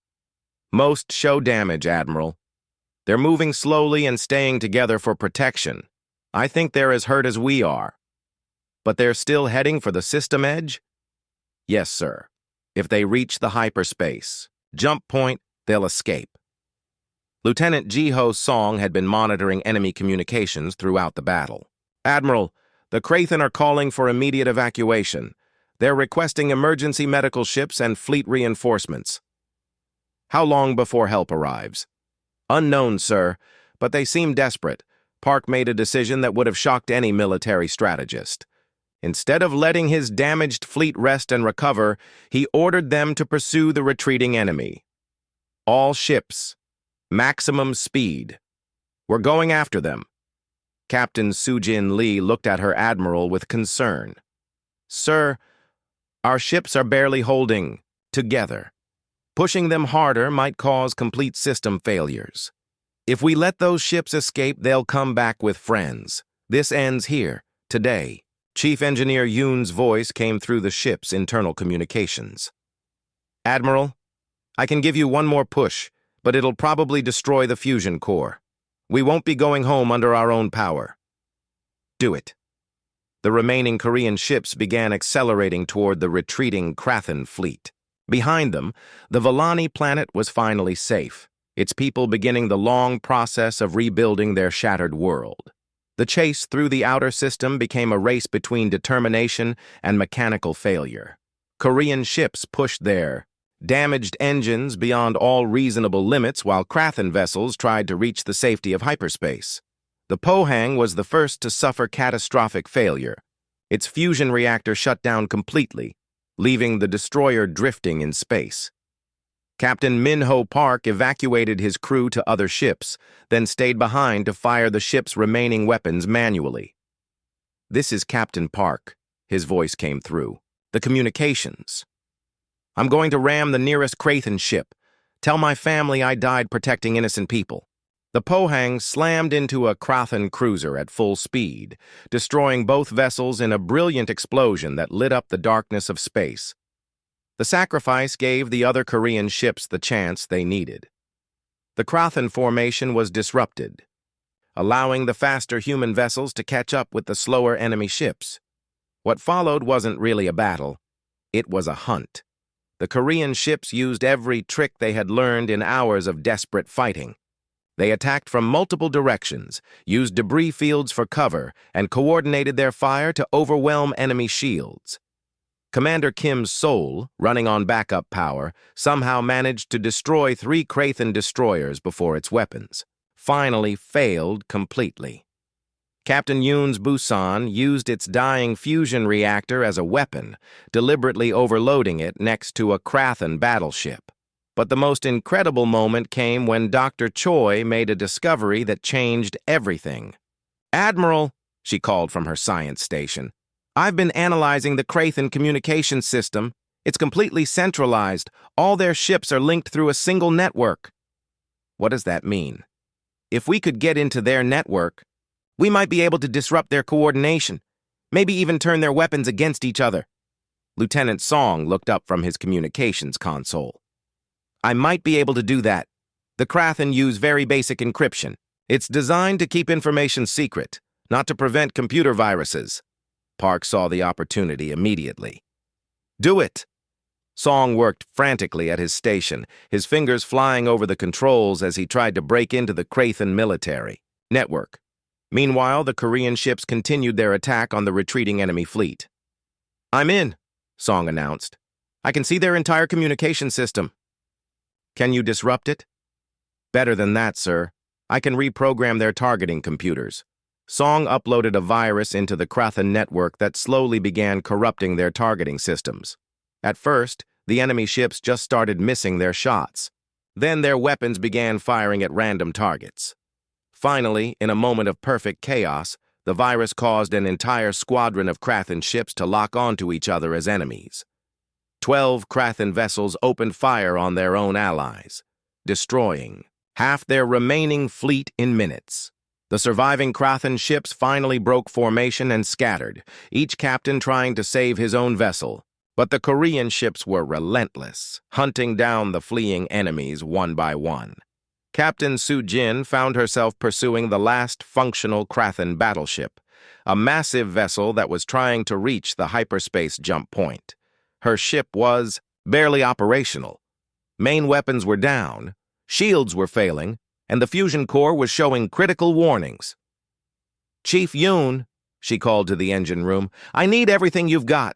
"Most show damage, Admiral. They're moving slowly and staying together for protection. I think they're as hurt as we are. But they're still heading for the system edge?" "Yes, sir. If they reach the hyperspace jump point, they'll escape." Lieutenant Ji-ho Song had been monitoring enemy communications throughout the battle. "Admiral, the Krathan are calling for immediate evacuation. They're requesting emergency medical ships and fleet reinforcements." "How long before help arrives?" "Unknown, sir, but they seem desperate." Park made a decision that would have shocked any military strategist. Instead of letting his damaged fleet rest and recover, he ordered them to pursue the retreating enemy. "All ships, maximum speed. We're going after them." Captain Soo-Jin Lee looked at her admiral with concern. "Sir, our ships are barely holding together. Pushing them harder might cause complete system failures. If we let those ships escape, they'll come back with friends. This ends here, today." Chief Engineer Yoon's voice came through the ship's internal communications. "Admiral, I can give you one more push, but it'll probably destroy the fusion core. We won't be going home under our own power." "Do it." The remaining Korean ships began accelerating toward the retreating Krathan fleet. Behind them, the Villani planet was finally safe, its people beginning the long process of rebuilding their shattered world. The chase through the outer system became a race between determination and mechanical failure. Korean ships pushed their damaged engines beyond all reasonable limits while Krathan vessels tried to reach the safety of hyperspace. The Pohang was the first to suffer catastrophic failure. Its fusion reactor shut down completely, leaving the destroyer drifting in space. Captain Min-ho Park evacuated his crew to other ships, then stayed behind to fire the ship's remaining weapons manually. "This is Captain Park," his voice came through. "The communications. I'm going to ram the nearest Krathan ship. Tell my family I died protecting innocent people." The Pohang slammed into a Krathan cruiser at full speed, destroying both vessels in a brilliant explosion that lit up the darkness of space. The sacrifice gave the other Korean ships the chance they needed. The Krathan formation was disrupted, allowing the faster human vessels to catch up with the slower enemy ships. What followed wasn't really a battle. It was a hunt. The Korean ships used every trick they had learned in hours of desperate fighting. They attacked from multiple directions, used debris fields for cover, and coordinated their fire to overwhelm enemy shields. Commander Kim's Sol, running on backup power, somehow managed to destroy 3 Krathan destroyers before its weapons finally failed completely. Captain Yoon's Busan used its dying fusion reactor as a weapon, deliberately overloading it next to a Krathan battleship. But the most incredible moment came when Dr. Choi made a discovery that changed everything. "Admiral," she called from her science station, "I've been analyzing the Krathan communication system. It's completely centralized. All their ships are linked through a single network." "What does that mean?" "If we could get into their network, We might be able to disrupt their coordination, maybe even turn their weapons against each other. Lieutenant Song looked up from his communications console. I might be able to do that. The Krathen use very basic encryption. It's designed to keep information secret, not to prevent computer viruses. Park saw the opportunity immediately. Do it! Song worked frantically at his station, his fingers flying over the controls as he tried to break into the Krathen military network. Meanwhile, the Korean ships continued their attack on the retreating enemy fleet. I'm in, Song announced. I can see their entire communication system. Can you disrupt it? Better than that, sir. I can reprogram their targeting computers. Song uploaded a virus into the Krathen network that slowly began corrupting their targeting systems. At first, the enemy ships just started missing their shots. Then their weapons began firing at random targets. Finally, in a moment of perfect chaos, the virus caused an entire squadron of Krathen ships to lock onto each other as enemies. 12 Krathen vessels opened fire on their own allies, destroying half their remaining fleet in minutes. The surviving Krathen ships finally broke formation and scattered, each captain trying to save his own vessel. But the Korean ships were relentless, hunting down the fleeing enemies one by one. Captain Soo-jin found herself pursuing the last functional Krathen battleship, a massive vessel that was trying to reach the hyperspace jump point. Her ship was barely operational. Main weapons were down, shields were failing, and the fusion core was showing critical warnings. Chief Yoon, she called to the engine room, I need everything you've got.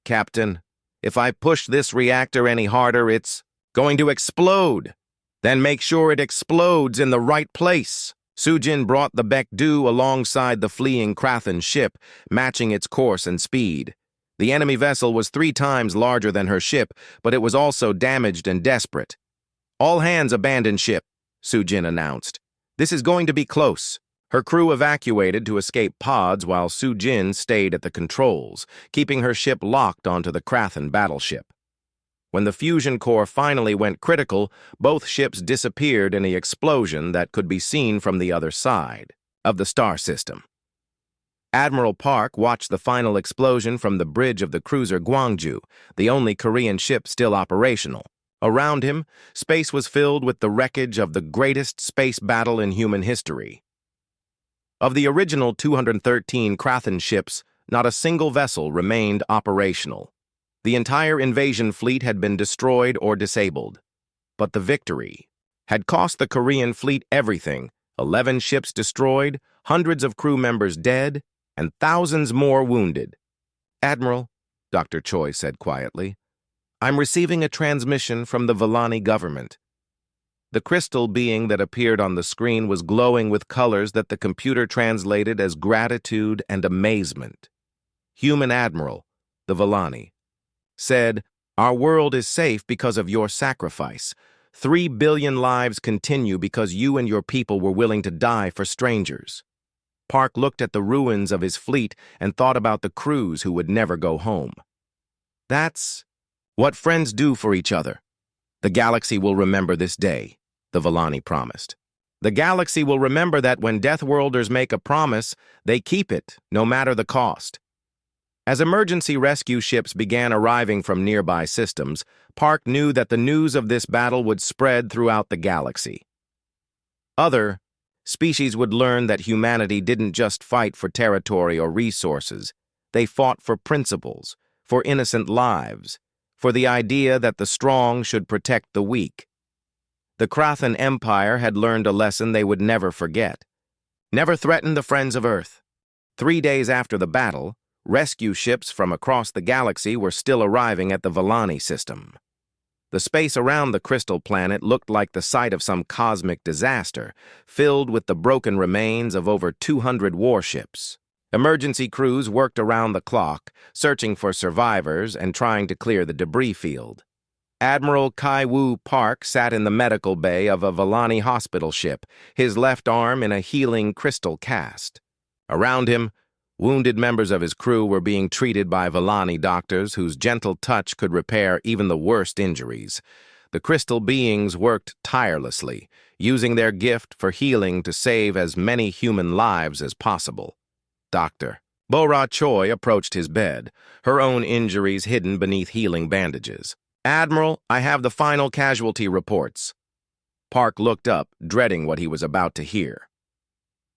Captain, if I push this reactor any harder, it's going to explode. Then make sure it explodes in the right place. Soo-jin brought the Baekdu alongside the fleeing Krathen ship, matching its course and speed. The enemy vessel was 3 times larger than her ship, but it was also damaged and desperate. All hands abandon ship, Soo-jin announced. This is going to be close. Her crew evacuated to escape pods while Soo-jin stayed at the controls, keeping her ship locked onto the Krathen battleship. When the fusion core finally went critical, both ships disappeared in an explosion that could be seen from the other side of the star system. Admiral Park watched the final explosion from the bridge of the cruiser Gwangju, the only Korean ship still operational. Around him, space was filled with the wreckage of the greatest space battle in human history. Of the original 213 Krathen ships, not a single vessel remained operational. The entire invasion fleet had been destroyed or disabled. But the victory had cost the Korean fleet everything: 11 ships destroyed, hundreds of crew members dead, and thousands more wounded. Admiral, Dr. Choi said quietly, I'm receiving a transmission from the Villani government. The crystal being that appeared on the screen was glowing with colors that the computer translated as gratitude and amazement. Human Admiral, the Villani, said, Our world is safe because of your sacrifice. 3 billion lives continue because you and your people were willing to die for strangers. Park looked at the ruins of his fleet and thought about the crews who would never go home. That's what friends do for each other. The galaxy will remember this day, the Villani promised. The galaxy will remember that when Deathworlders make a promise, they keep it, no matter the cost. As emergency rescue ships began arriving from nearby systems, Park knew that the news of this battle would spread throughout the galaxy. Other species would learn that humanity didn't just fight for territory or resources. They fought for principles, for innocent lives, for the idea that the strong should protect the weak. The Krathen Empire had learned a lesson they would never forget. Never threaten the friends of Earth. 3 days after the battle, rescue ships from across the galaxy were still arriving at the Villani system. The space around the crystal planet looked like the site of some cosmic disaster, filled with the broken remains of over 200 warships. Emergency crews worked around the clock, searching for survivors and trying to clear the debris field. Admiral Kai-Woo Park sat in the medical bay of a Villani hospital ship, his left arm in a healing crystal cast. Around him, wounded members of his crew were being treated by Villani doctors whose gentle touch could repair even the worst injuries. The crystal beings worked tirelessly, using their gift for healing to save as many human lives as possible. Dr. Bora Choi approached his bed, her own injuries hidden beneath healing bandages. "Admiral, I have the final casualty reports." Park looked up, dreading what he was about to hear.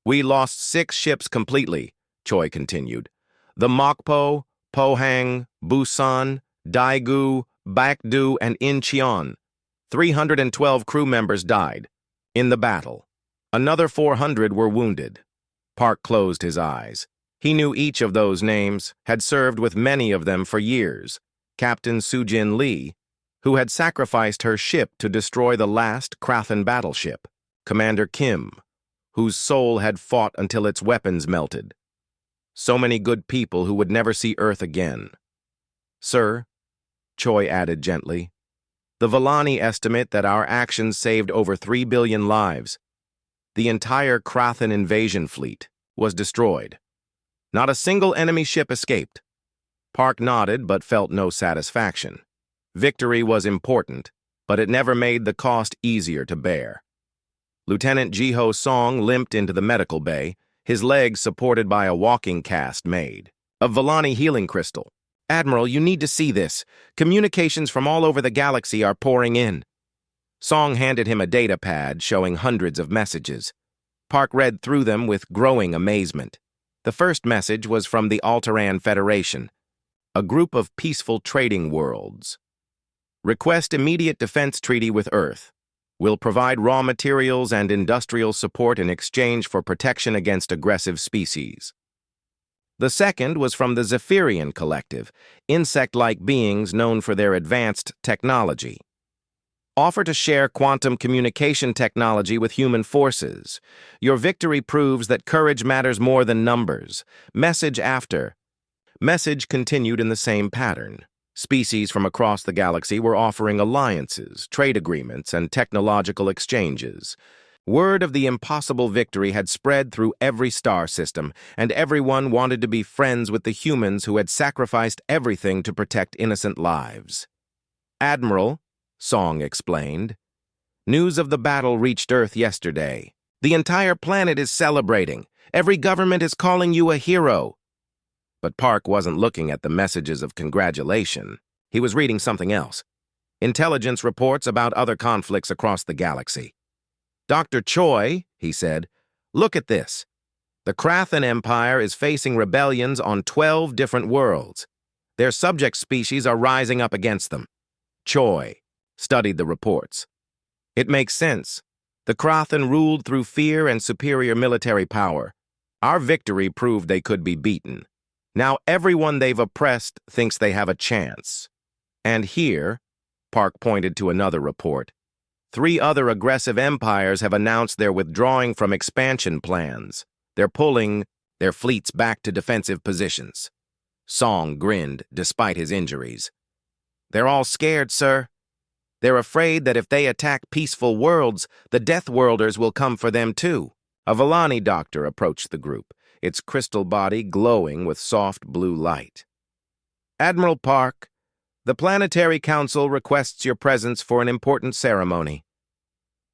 "We lost 6 ships completely," Choi continued. "The Mokpo, Pohang, Busan, Daegu, Bakdu, and Incheon. 312 crew members died in the battle. Another 400 were wounded." Park closed his eyes. He knew each of those names, had served with many of them for years. Captain Sujin Lee, who had sacrificed her ship to destroy the last Krathan battleship. Commander Kim, whose soul had fought until its weapons melted. So many good people who would never see Earth again. "Sir," Choi added gently, "the Villani estimate that our actions saved over 3 billion lives. The entire Krathan invasion fleet was destroyed. Not a single enemy ship escaped." Park nodded but felt no satisfaction. Victory was important, but it never made the cost easier to bear. Lieutenant Jiho Song limped into the medical bay, his legs supported by a walking cast made of Villani healing crystal. "Admiral, you need to see this. Communications from all over the galaxy are pouring in." Song handed him a data pad showing hundreds of messages. Park read through them with growing amazement. The first message was from the Alteran Federation, a group of peaceful trading worlds. "Request immediate defense treaty with Earth. Will provide raw materials and industrial support in exchange for protection against aggressive species." The second was from the Zephyrian Collective, insect-like beings known for their advanced technology. "Offer to share quantum communication technology with human forces. Your victory proves that courage matters more than numbers. Message after." Message continued in the same pattern. Species from across the galaxy were offering alliances, trade agreements, and technological exchanges. Word of the impossible victory had spread through every star system, and everyone wanted to be friends with the humans who had sacrificed everything to protect innocent lives. "Admiral," Song explained, "news of the battle reached Earth yesterday. The entire planet is celebrating. Every government is calling you a hero." But Park wasn't looking at the messages of congratulation. He was reading something else. Intelligence reports about other conflicts across the galaxy. "Dr. Choi," he said, "look at this. The Krathan Empire is facing rebellions on 12 different worlds. Their subject species are rising up against them." Choi studied the reports. "It makes sense. The Krathan ruled through fear and superior military power. Our victory proved they could be beaten. Now everyone they've oppressed thinks they have a chance. And here," Park pointed to another report, 3 other aggressive empires have announced they're withdrawing from expansion plans. They're pulling their fleets back to defensive positions." Song grinned, despite his injuries. "They're all scared, sir. They're afraid that if they attack peaceful worlds, the Deathworlders will come for them too." A Villani doctor approached the group, its crystal body glowing with soft blue light. "Admiral Park, the Planetary Council requests your presence for an important ceremony."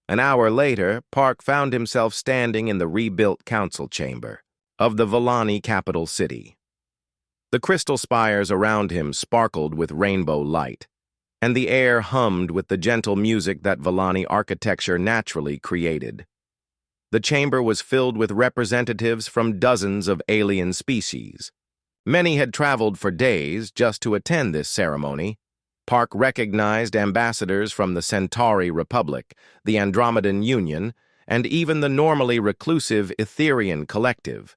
An hour later, Park found himself standing in the rebuilt council chamber of the Villani capital city. The crystal spires around him sparkled with rainbow light, and the air hummed with the gentle music that Villani architecture naturally created. The chamber was filled with representatives from dozens of alien species. Many had traveled for days just to attend this ceremony. Park recognized ambassadors from the Centauri Republic, the Andromedan Union, and even the normally reclusive Etherian Collective.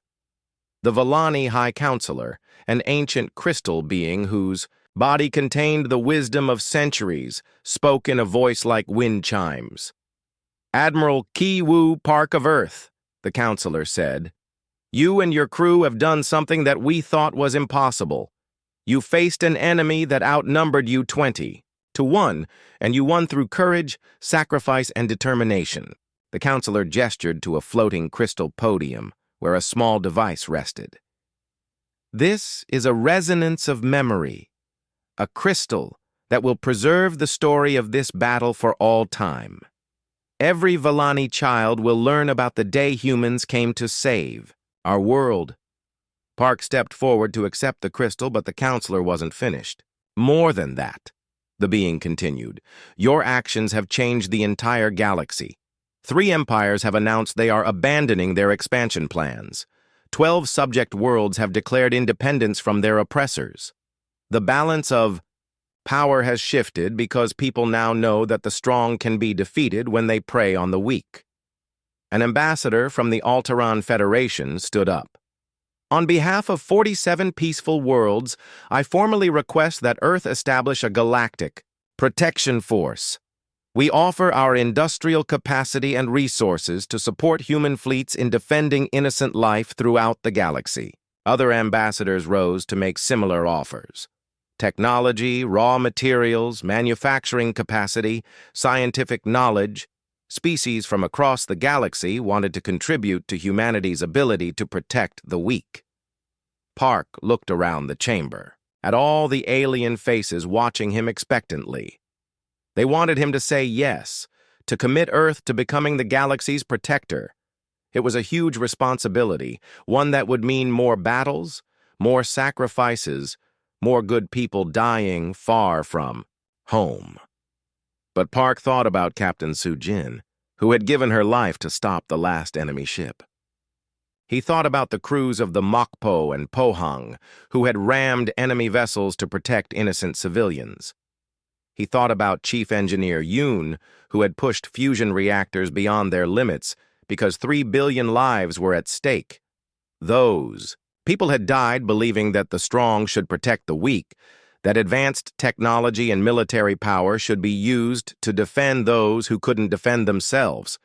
The Villani High Counselor, an ancient crystal being whose body contained the wisdom of centuries, spoke in a voice like wind chimes. "Admiral Ki-Woo Park of Earth," the counselor said, "you and your crew have done something that we thought was impossible. You faced an enemy that outnumbered you 20-1, and you won through courage, sacrifice, and determination." The counselor gestured to a floating crystal podium where a small device rested. "This is a resonance of memory, a crystal that will preserve the story of this battle for all time. Every Valani child will learn about the day humans came to save our world. Park stepped forward to accept the crystal, but the counselor wasn't finished. More than that, the being continued, your actions have changed the entire galaxy. 3 empires have announced they are abandoning their expansion plans. 12 subject worlds have declared independence from their oppressors. The balance of power has shifted because people now know that the strong can be defeated when they prey on the weak. An ambassador from the Alteran Federation stood up. On behalf of 47 peaceful worlds, I formally request that Earth establish a galactic protection force. We offer our industrial capacity and resources to support human fleets in defending innocent life throughout the galaxy. Other ambassadors rose to make similar offers. Technology, raw materials, manufacturing capacity, scientific knowledge, species from across the galaxy wanted to contribute to humanity's ability to protect the weak. Park looked around the chamber, at all the alien faces watching him expectantly. They wanted him to say yes, to commit Earth to becoming the galaxy's protector. It was a huge responsibility, one that would mean more battles, more sacrifices, more good people dying far from home. But Park thought about Captain Sujin, who had given her life to stop the last enemy ship. He thought about the crews of the Mokpo and Pohang, who had rammed enemy vessels to protect innocent civilians. He thought about Chief Engineer Yoon, who had pushed fusion reactors beyond their limits because 3 billion lives were at stake. People had died believing that the strong should protect the weak, that advanced technology and military power should be used to defend those who couldn't defend themselves.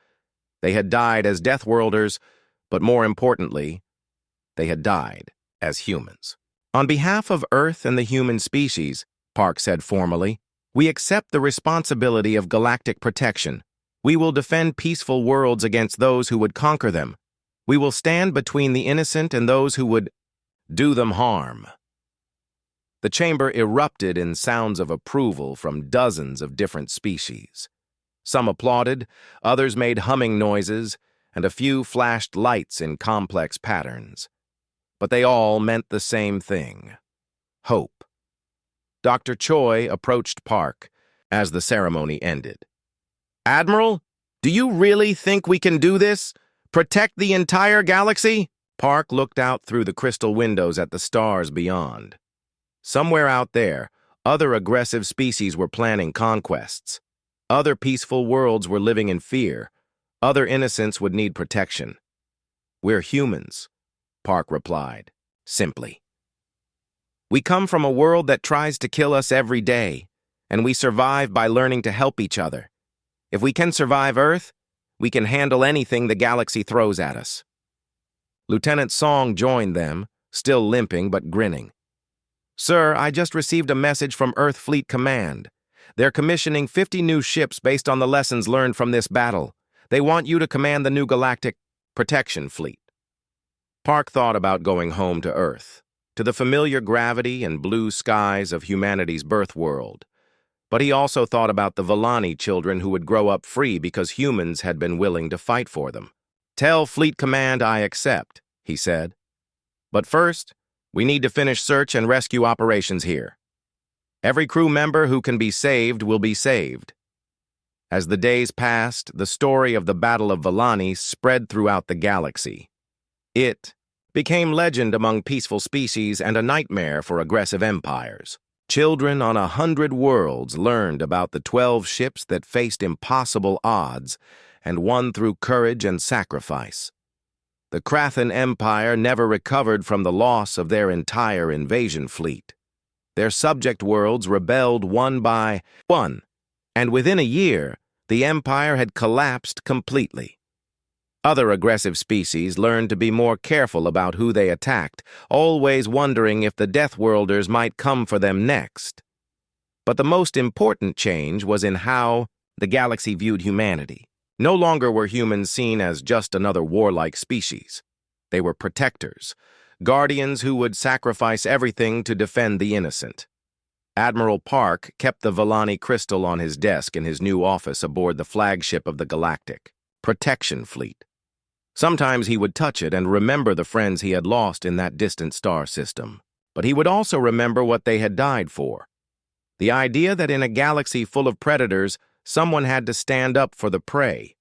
They had died as deathworlders, but more importantly, they had died as humans. On behalf of Earth and the human species, Park said formally, we accept the responsibility of galactic protection. We will defend peaceful worlds against those who would conquer them. We will stand between the innocent and those who would do them harm. The chamber erupted in sounds of approval from dozens of different species. Some applauded, others made humming noises, and a few flashed lights in complex patterns. But they all meant the same thing: hope. Dr. Choi approached Park as the ceremony ended. Admiral, do you really think we can do this? Protect the entire galaxy? Park looked out through the crystal windows at the stars beyond. Somewhere out there, other aggressive species were planning conquests. Other peaceful worlds were living in fear. Other innocents would need protection. We're humans, Park replied, simply. We come from a world that tries to kill us every day, and we survive by learning to help each other. If we can survive Earth, we can handle anything the galaxy throws at us. Lieutenant Song joined them, still limping but grinning. Sir, I just received a message from Earth Fleet Command. They're commissioning 50 new ships based on the lessons learned from this battle. They want you to command the new Galactic Protection Fleet. Park thought about going home to Earth, to the familiar gravity and blue skies of humanity's birth world. But he also thought about the Valani children who would grow up free because humans had been willing to fight for them. Tell Fleet Command I accept, he said. But first, we need to finish search and rescue operations here. Every crew member who can be saved will be saved. As the days passed, the story of the Battle of Valani spread throughout the galaxy. It became legend among peaceful species and a nightmare for aggressive empires. Children on 100 worlds learned about the 12 ships that faced impossible odds and won through courage and sacrifice. The Krathan Empire never recovered from the loss of their entire invasion fleet. Their subject worlds rebelled one by one, and within a year, the empire had collapsed completely. Other aggressive species learned to be more careful about who they attacked, always wondering if the Deathworlders might come for them next. But the most important change was in how the galaxy viewed humanity. No longer were humans seen as just another warlike species. They were protectors, guardians who would sacrifice everything to defend the innocent. Admiral Park kept the Vellani crystal on his desk in his new office aboard the flagship of the Galactic Protection Fleet. Sometimes he would touch it and remember the friends he had lost in that distant star system. But he would also remember what they had died for. The idea that in a galaxy full of predators, someone had to stand up for the prey.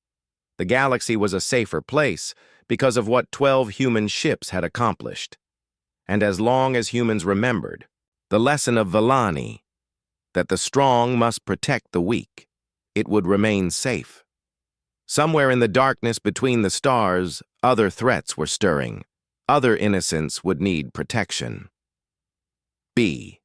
The galaxy was a safer place because of what 12 human ships had accomplished. And as long as humans remembered, the lesson of Vellani, that the strong must protect the weak, it would remain safe. Somewhere in the darkness between the stars, other threats were stirring. Other innocents would need protection. B.